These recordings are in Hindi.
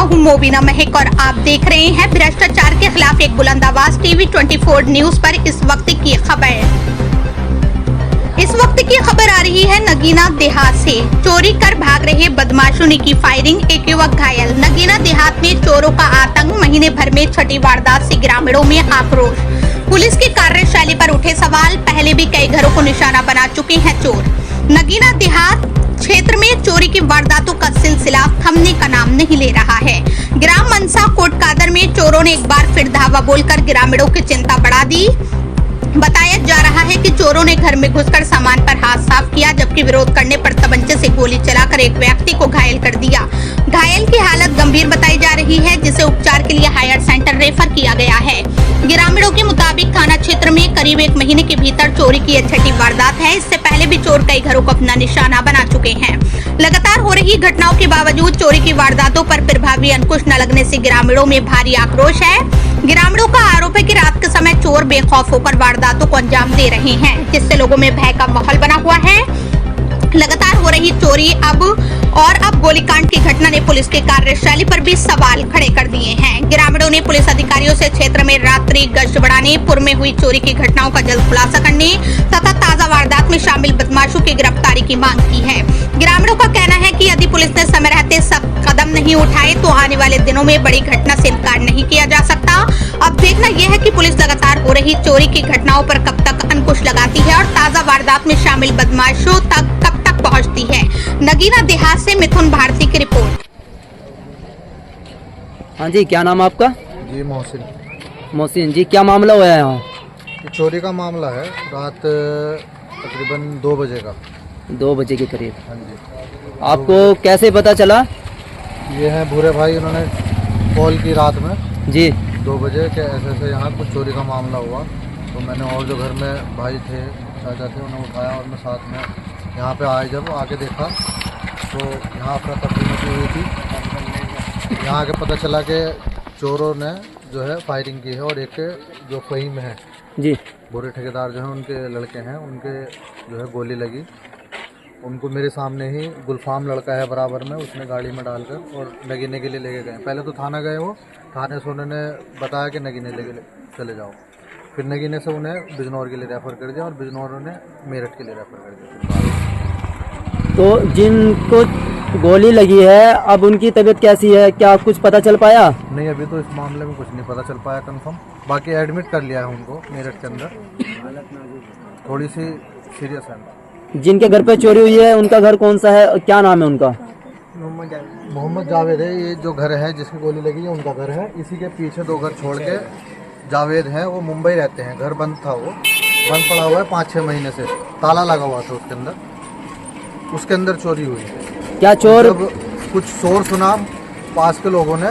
हूं मोबिना महक और आप देख रहे हैं भ्रष्टाचार के खिलाफ एक बुलंद आवाज टीवी 24 न्यूज पर। इस वक्त की खबर आ रही है नगीना देहात से। चोरी कर भाग रहे बदमाशों ने की फायरिंग, एक युवक घायल। नगीना देहात में चोरों का आतंक, महीने भर में छठी वारदात से ग्रामीणों में आक्रोश। पुलिस की कार्यशैली पर उठे सवाल, पहले भी कई घरों को निशाना बना चुके हैं चोर। नगीना देहात क्षेत्र में चोरी की वारदातों का सिलसिला थमने का नाम नहीं ले रहा है। ग्राम मनसा कोटकादर में चोरों ने एक बार फिर धावा बोलकर ग्रामीणों की चिंता बढ़ा दी। बताया जा रहा है कि चोरों ने घर में घुसकर सामान पर हाथ साफ किया, जबकि विरोध करने पर तमंचे से गोली चलाकर एक व्यक्ति को घायल कर दिया। घायल की हालत गंभीर बताई जा रही है, जिसे उपचार के लिए हायर सेंटर रेफर किया गया है। ग्रामीणों के मुताबिक थाना क्षेत्र में करीब 1 महीने के भीतर चोरी की यह छठी वारदात है। इससे पहले भी चोर कई घरों को अपना निशाना बना चुके हैं। लगातार हो रही घटनाओं के बावजूद चोरी की वारदातों पर प्रभावी अंकुश न लगने से ग्रामीणों में भारी आक्रोश है। ग्रामीणों का आरोप है कि रात के समय चोर बेखौफ होकर वारदातों को अंजाम दे रहे हैं, जिससे लोगों में भय का माहौल बना हुआ है। लगातार हो रही चोरी अब गोलीकांड की घटना ने पुलिस की कार्यशैली पर भी सवाल खड़े कर दिए हैं। ग्रामीणों ने पुलिस अधिकारियों से क्षेत्र में रात्रि गश्त बढ़ाने, पूर्व में हुई चोरी की घटनाओं का जल्द खुलासा करने तथा ताजा वारदात में शामिल बदमाशों की गिरफ्तारी की मांग की है। ग्रामीणों का कहना है कि यदि पुलिस ने समय रहते सख्त कदम नहीं उठाए तो आने वाले दिनों में बड़ी घटना से इनकार नहीं किया जा सकता। अब देखना यह है कि पुलिस लगातार हो रही चोरी की घटनाओं पर कब तक अंकुश लगाती है और ताजा वारदात में शामिल बदमाशों तक कब तक पहुंचती है। नगीना देहात से मिथुन भारती की रिपोर्ट। हाँ जी, क्या नाम आपका? जी मोहसिन। मोहसिन जी, क्या मामला हुआ है यहाँ? चोरी का मामला है, रात तकरीबन 2 बजे का। 2 बजे के करीब। हाँ जी। आपको कैसे पता चला? ये हैं भूरे भाई, उन्होंने कॉल की रात में जी 2 बजे के ऐसे यहाँ कुछ चोरी का मामला हुआ। तो मैंने और जो घर में भाई थे, चाचा थे, उन्हें उठाया और मैं साथ में यहाँ पे आए। जब आके देखा तो यहाँ अफरा तफरी मची हुई थी। यहाँ आके पता चला कि चोरों ने जो है फायरिंग की है और एक जो फ़हीम है जी, बुरे ठेकेदार जो हैं उनके लड़के हैं, उनके जो है गोली लगी। उनको मेरे सामने ही गुलफाम लड़का है बराबर में, उसने गाड़ी में डालकर और नगीने के लिए लेके गए। पहले तो थाना गए, वो थाने से उन्होंने बताया कि नगीने लेके चले जाओ। फिर नगीने से उन्हें बिजनौर के लिए रेफ़र कर दिया और बिजनौर ने मेरठ के लिए रेफ़र कर दिया। तो जिनको गोली लगी है अब उनकी तबीयत कैसी है, क्या कुछ पता चल पाया? नहीं, अभी तो इस मामले में कुछ नहीं पता चल पाया कंफर्म। बाकी एडमिट कर लिया है उनको मेरठ के अंदर, थोड़ी सी सीरियस है। जिनके घर पे चोरी हुई है उनका घर कौन सा है, क्या नाम है उनका? मोहम्मद जावेद है। ये जो घर है जिसकी गोली लगी है उनका घर है। इसी के पीछे 2 घर छोड़ के जावेद हैं, वो मुंबई रहते हैं। घर बंद था, वो बंद पड़ा हुआ है 5-6 महीने से, ताला लगा हुआ था उसके अंदर चोरी हुई। क्या चोर? जब कुछ शोर सुना पास के लोगों ने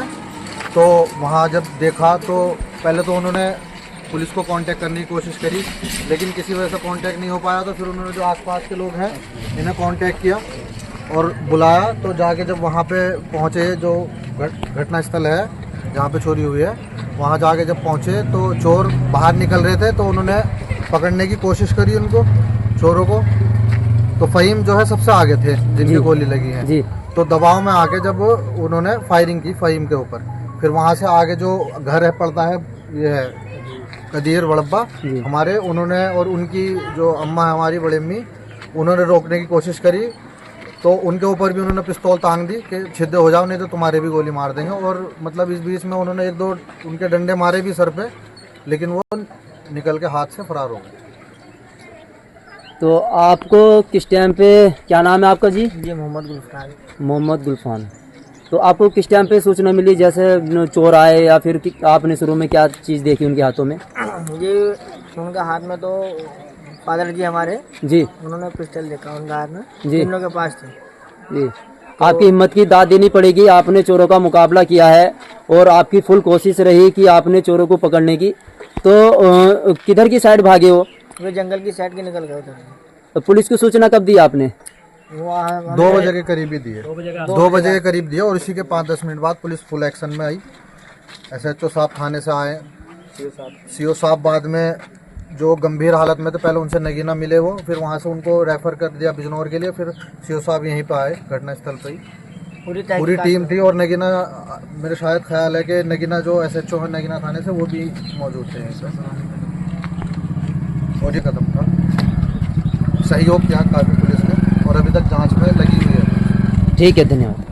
तो वहाँ जब देखा तो पहले तो उन्होंने पुलिस को कांटेक्ट करने की कोशिश करी, लेकिन किसी वजह से कांटेक्ट नहीं हो पाया। तो फिर उन्होंने जो आसपास के लोग हैं इन्हें कांटेक्ट किया और बुलाया। तो जाके जब वहाँ पे पहुँचे, जो घटना स्थल है जहाँ पे चोरी हुई है, वहाँ जाके जब पहुँचे तो चोर बाहर निकल रहे थे। तो उन्होंने पकड़ने की कोशिश करी उनको, चोरों को। तो फ़हीम जो है सबसे आगे थे जिनकी गोली लगी है जी। तो दबाव में आके जब उन्होंने फायरिंग की फ़हीम के ऊपर, फिर वहाँ से आगे जो घर है पड़ता है, ये है कदीर वड़ब्बा हमारे, उन्होंने और उनकी जो अम्मा है हमारी बड़ी अम्मी, उन्होंने रोकने की कोशिश करी। तो उनके ऊपर भी उन्होंने पिस्तौल तांग दी कि सीधे हो जाओ नहीं तो तुम्हारे भी गोली मार देंगे। और मतलब इस बीच में उन्होंने 1-2 उनके डंडे मारे भी सर पे, लेकिन वो निकल के हाथ से फरार हो गए। तो आपको किस टाइम पे, क्या नाम है आपका जी? जी मोहम्मद गुलफान। मोहम्मद गुलफान। तो आपको किस टाइम पे सूचना मिली, जैसे चोर आए या फिर आपने शुरू में क्या चीज़ देखी उनके हाथों में? ये उनका हाथ में तो फादर जी हमारे जी, उन्होंने पिस्टल देखा उनका हाथ में जी, इन लोगों के पास थे जी। तो आपकी हिम्मत की दाद देनी पड़ेगी, आपने चोरों का मुकाबला किया है और आपकी फुल कोशिश रही कि आपने चोरों को पकड़ने की। तो किधर की साइड भागे हो? वे जंगल की साइड के निकल गए थे। तो पुलिस को सूचना कब दी आपने? 2 बजे के करीब ही दिए, 2 बजे के करीब दिए। और इसी के 5-10 मिनट बाद पुलिस फुल एक्शन में आई। SHO साहब थाने से आए, CO साहब बाद में जो गंभीर हालत में थे, पहले उनसे नगीना मिले वो, फिर वहाँ से उनको रेफ़र कर दिया बिजनौर के लिए। फिर CO साहब यहीं पर आए घटनास्थल पर ही। पूरी पूरी टीम थी और नगीना मेरे शायद ख्याल है कि नगीना जो SHO है नगीना थाने से वो भी मौजूद थे यहीं पर। और ये कदम था, सहयोग किया काफ़ी पुलिस ने और अभी तक जांच में लगी हुई है। ठीक है, धन्यवाद।